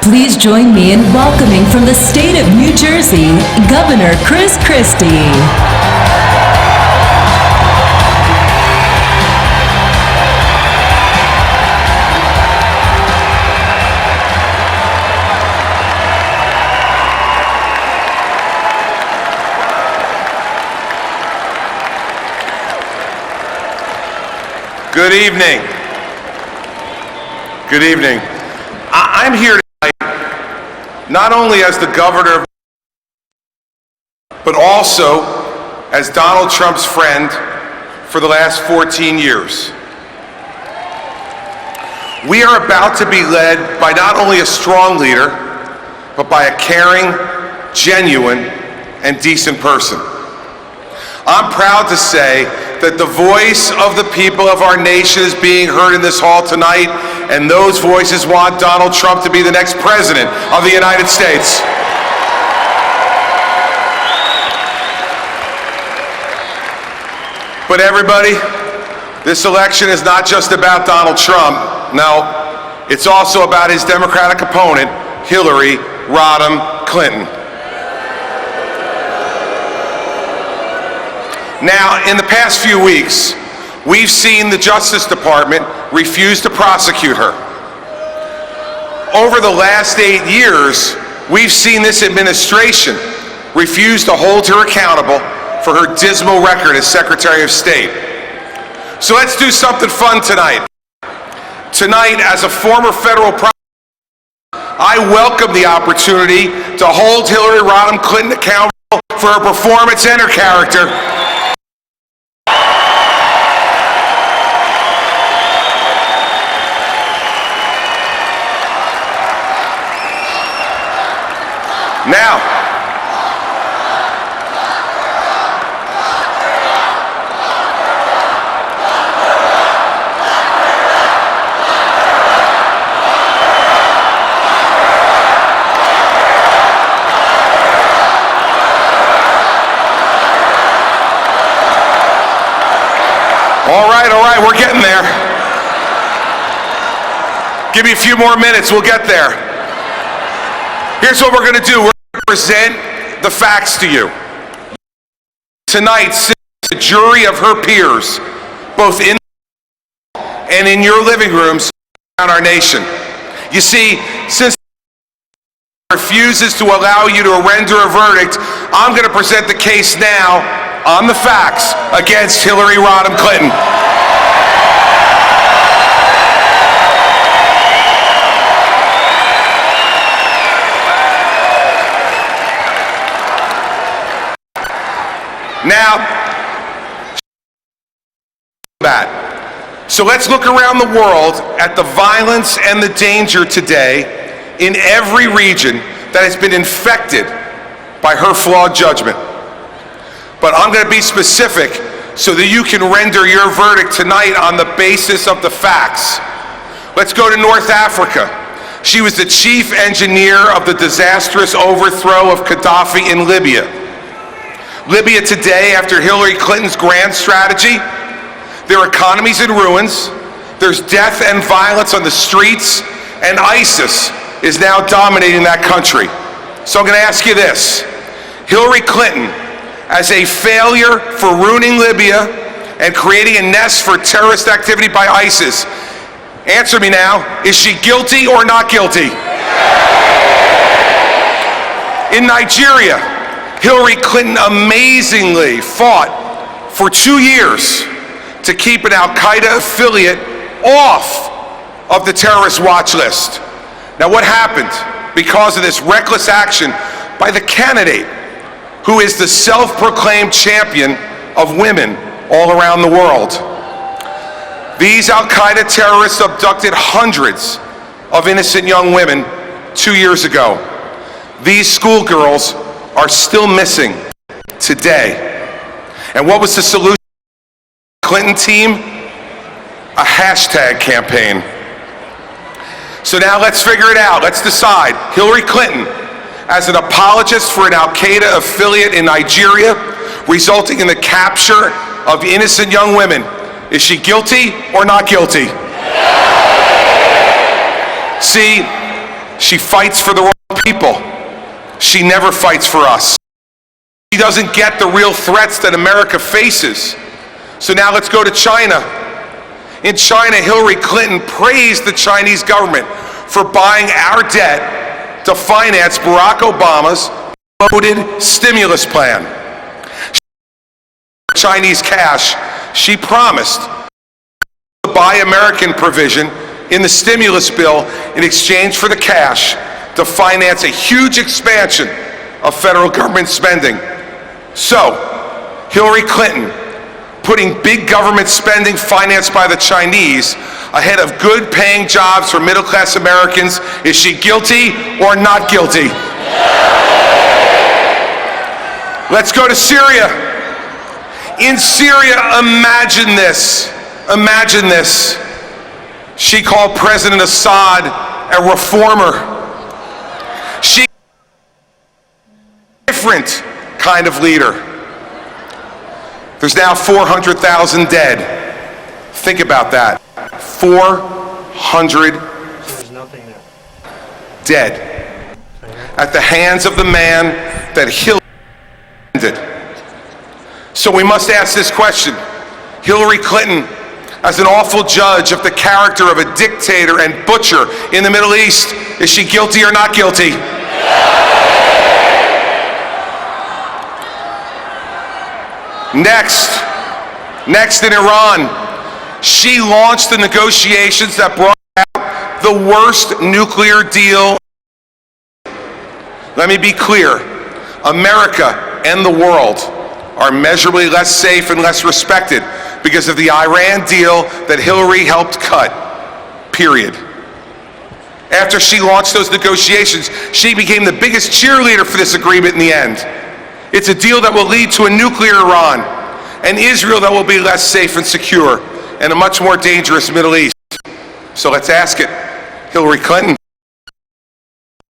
Please join me in welcoming from the state of New Jersey, Governor Christie. Good evening. Good evening. I'm here tonight not only as the governor, but also as Donald Trump's friend for the last 14 years. We are about to be led by not only a strong leader, but by a caring, genuine, and decent person. I'm proud to say that the voice of the people of our nation is being heard in this hall tonight, and those voices want Donald Trump to be the next president of the United States. But everybody, this election is not just about Donald Trump. No, it's also about his Democratic opponent, Hillary Rodham Clinton. Now, in the past few weeks, we've seen the Justice Department refuse to prosecute her. Over the last 8 years, we've seen this administration refuse to hold her accountable for her dismal record as Secretary of State. So let's do something fun tonight. Tonight, as a former federal prosecutor, I welcome the opportunity to hold Hillary Rodham Clinton accountable for her performance and her character. Now, all right, we're getting there. Give me a few more minutes, we'll get there. Here's what we're going to do. We're going to present the facts to you. Tonight, sits a jury of her peers, both in and in your living rooms around our nation. You see, since refuses to allow you to render a verdict, I'm going to present the case now on the facts against Hillary Rodham Clinton. Now, so let's look around the world at the violence and the danger today in every region that has been infected by her flawed judgment. But I'm going to be specific so that you can render your verdict tonight on the basis of the facts. Let's go to North Africa. She was the chief engineer of the disastrous overthrow of Gaddafi in Libya. Libya today, after Hillary Clinton's grand strategy, their economy's in ruins, there's death and violence on the streets, and ISIS is now dominating that country. So I'm going to ask you this. Hillary Clinton, as a failure for ruining Libya and creating a nest for terrorist activity by ISIS, answer me now, is she guilty or not guilty? In Nigeria, Hillary Clinton amazingly fought for 2 years to keep an al-Qaeda affiliate off of the terrorist watch list. Now what happened because of this reckless action by the candidate who is the self-proclaimed champion of women all around the world? These al-Qaeda terrorists abducted hundreds of innocent young women 2 years ago. These schoolgirls are still missing today. And what was the solution? Clinton team? A hashtag campaign. So now let's figure it out. Let's decide. Hillary Clinton, as an apologist for an al-Qaeda affiliate in Nigeria, resulting in the capture of innocent young women, is she guilty or not guilty? See, She fights for the wrong people. She never fights for us. She doesn't get the real threats that America faces. So now let's go to China. In China, Hillary Clinton praised the Chinese government for buying our debt to finance Barack Obama's promoted stimulus plan. Chinese cash, she promised the Buy American provision in the stimulus bill in exchange for the cash to finance a huge expansion of federal government spending. So, Hillary Clinton, putting big government spending financed by the Chinese ahead of good-paying jobs for middle-class Americans, is she guilty or not guilty? Let's go to Syria. In Syria, imagine this. Imagine this. She called President Assad a reformer. She different kind of leader. There's now 400,000 dead. Think about that. 400 dead at the hands of the man that Hillary ended. So we must ask this question. Hillary Clinton, as an awful judge of the character of a dictator and butcher in the Middle East, is she guilty or not guilty? Next in Iran, she launched the negotiations that brought out the worst nuclear deal. Let me be clear, America and the world are measurably less safe and less respected because of the Iran deal that Hillary helped cut, period. After she launched those negotiations, she became the biggest cheerleader for this agreement in the end. It's a deal that will lead to a nuclear Iran, an Israel that will be less safe and secure, and a much more dangerous Middle East. So let's ask it. Hillary Clinton,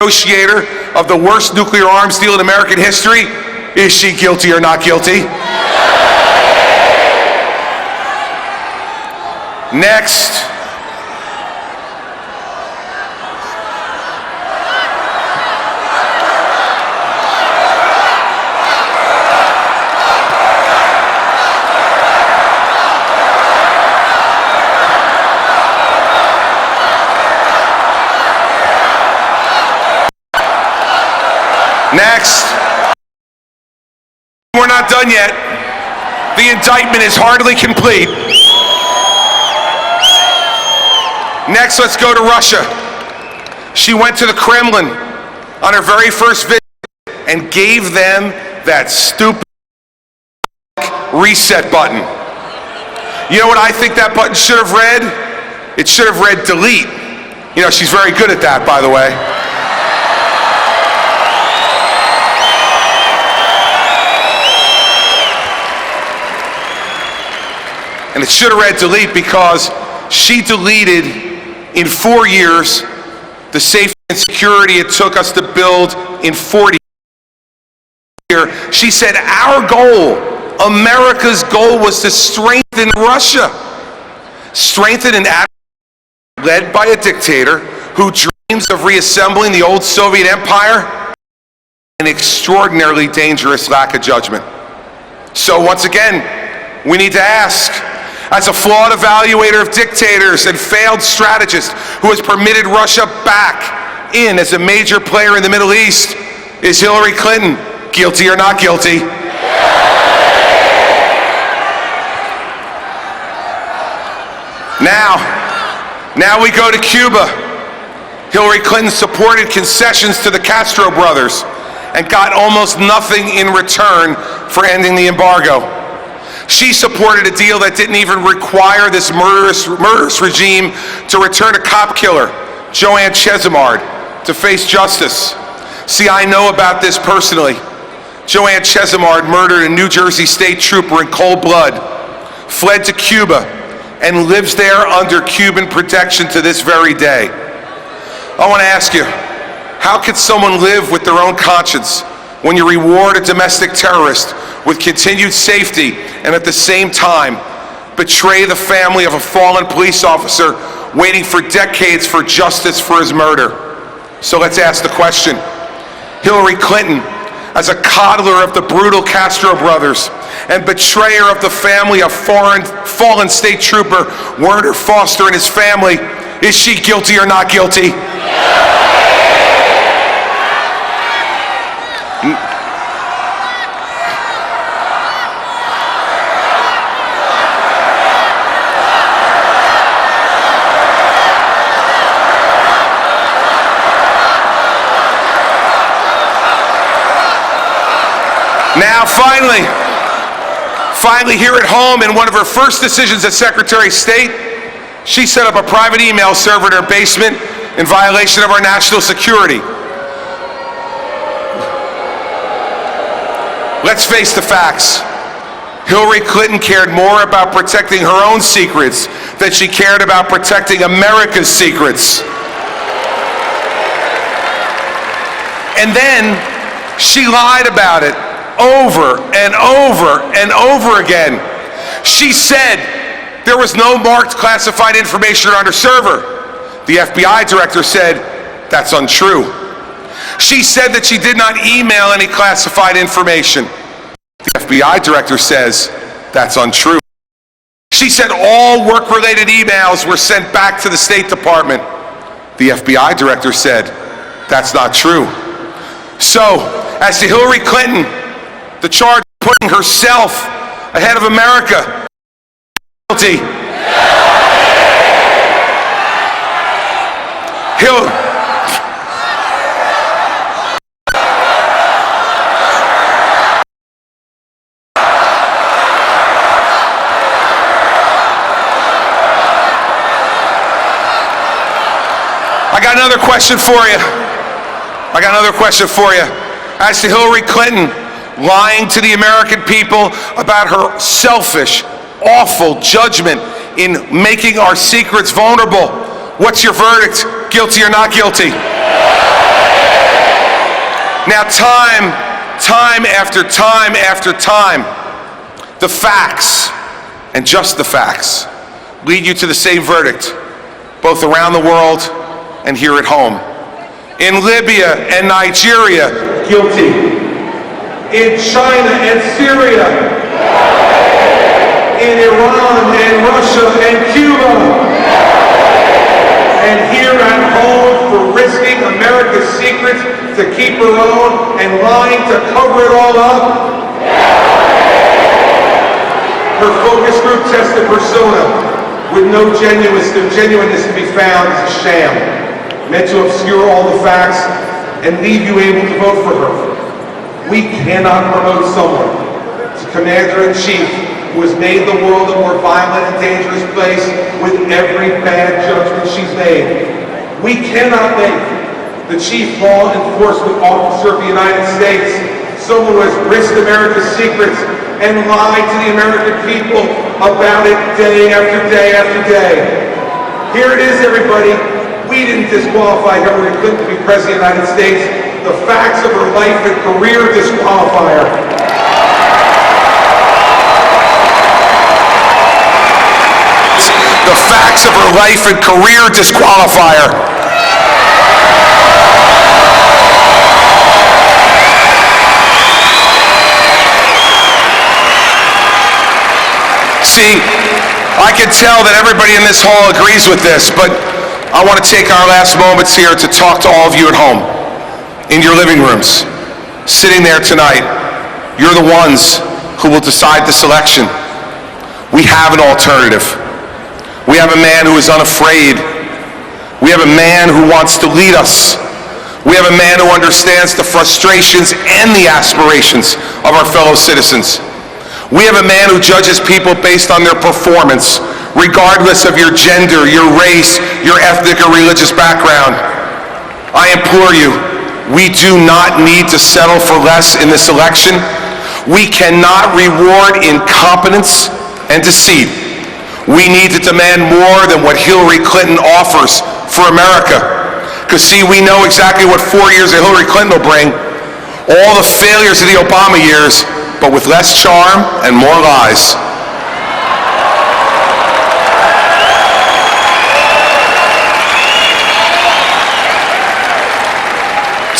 negotiator of the worst nuclear arms deal in American history, is she guilty or not guilty? Next. Next. We're not done yet. The indictment is hardly complete. Next, let's go to Russia. She went to the Kremlin on her very first visit and gave them that stupid reset button. You know what I think that button should have read? It should have read delete. You know, she's very good at that, by the way. And it should have read delete because she deleted in 4 years the safety and security it took us to build in 40 years. She said our goal, America's goal, was to strengthen Russia. Strengthen an adversary led by a dictator who dreams of reassembling the old Soviet empire. An extraordinarily dangerous lack of judgment. So once again, we need to ask, as a flawed evaluator of dictators and failed strategist who has permitted Russia back in as a major player in the Middle East, is Hillary Clinton guilty or not guilty? Now we go to Cuba. Hillary Clinton supported concessions to the Castro brothers and got almost nothing in return for ending the embargo. She supported a deal that didn't even require this murderous regime to return a cop killer, Joanne Chesimard, to face justice. See, I know about this personally. Joanne Chesimard murdered a New Jersey state trooper in cold blood, fled to Cuba, and lives there under Cuban protection to this very day. I want to ask you, how could someone live with their own conscience when you reward a domestic terrorist with continued safety and at the same time betray the family of a fallen police officer waiting for decades for justice for his murder? So let's ask the question. Hillary Clinton, as a coddler of the brutal Castro brothers and betrayer of the family of fallen state trooper Werner Foster and his family, is she guilty or not guilty? Now, finally here at home, in one of her first decisions as Secretary of State, she set up a private email server in her basement in violation of our national security. Let's face the facts. Hillary Clinton cared more about protecting her own secrets than she cared about protecting America's secrets. And then she lied about it over and over and over again. She said there was no marked classified information on her server. The FBI director said that's untrue. She said that she did not email any classified information. The FBI director says that's untrue. She said all work-related emails were sent back to the State Department. The FBI director said that's not true. So, as to Hillary Clinton, the charge of putting herself ahead of America, guilty. I got another question for you. As to Hillary Clinton lying to the American people about her selfish, awful judgment in making our secrets vulnerable, what's your verdict? Guilty or not guilty? Now, time after time, the facts, and just the facts, lead you to the same verdict, both around the world and here at home. In Libya and Nigeria, guilty. In China and Syria. In Iran and Russia and Cuba. And here at home for risking America's secrets to keep her own and lying to cover it all up. Her focus group tested persona with no genuineness to be found is a sham, meant to obscure all the facts and leave you able to vote for her. We cannot promote someone to Commander-in-Chief who has made the world a more violent and dangerous place with every bad judgment she's made. We cannot make the Chief Law Enforcement Officer of the United States someone who has risked America's secrets and lied to the American people about it day after day after day. Here it is, everybody. We didn't disqualify Hillary Clinton to be President of the United States. The facts of her life and career disqualify her. The facts of her life and career disqualify her. See, I can tell that everybody in this hall agrees with this, but I want to take our last moments here to talk to all of you at home, in your living rooms, sitting there tonight. You're the ones who will decide this election. We have an alternative. We have a man who is unafraid. We have a man who wants to lead us. We have a man who understands the frustrations and the aspirations of our fellow citizens. We have a man who judges people based on their performance, regardless of your gender, your race, your ethnic or religious background. I implore you, we do not need to settle for less in this election. We cannot reward incompetence and deceit. We need to demand more than what Hillary Clinton offers for America. Because see, we know exactly what 4 years of Hillary Clinton will bring. All the failures of the Obama years, but with less charm and more lies.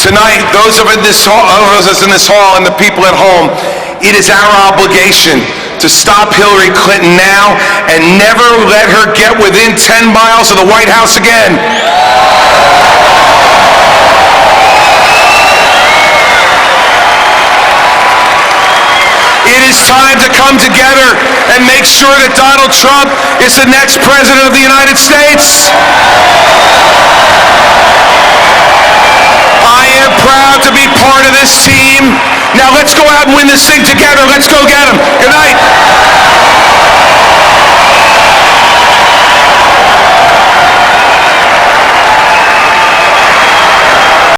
Tonight, those of us in this hall and the people at home, it is our obligation to stop Hillary Clinton now and never let her get within 10 miles of the White House again. It is time to come together and make sure that Donald Trump is the next president of the United States. I am proud to be part of this team. Now let's go out and win this thing together. Let's go get them. Good night.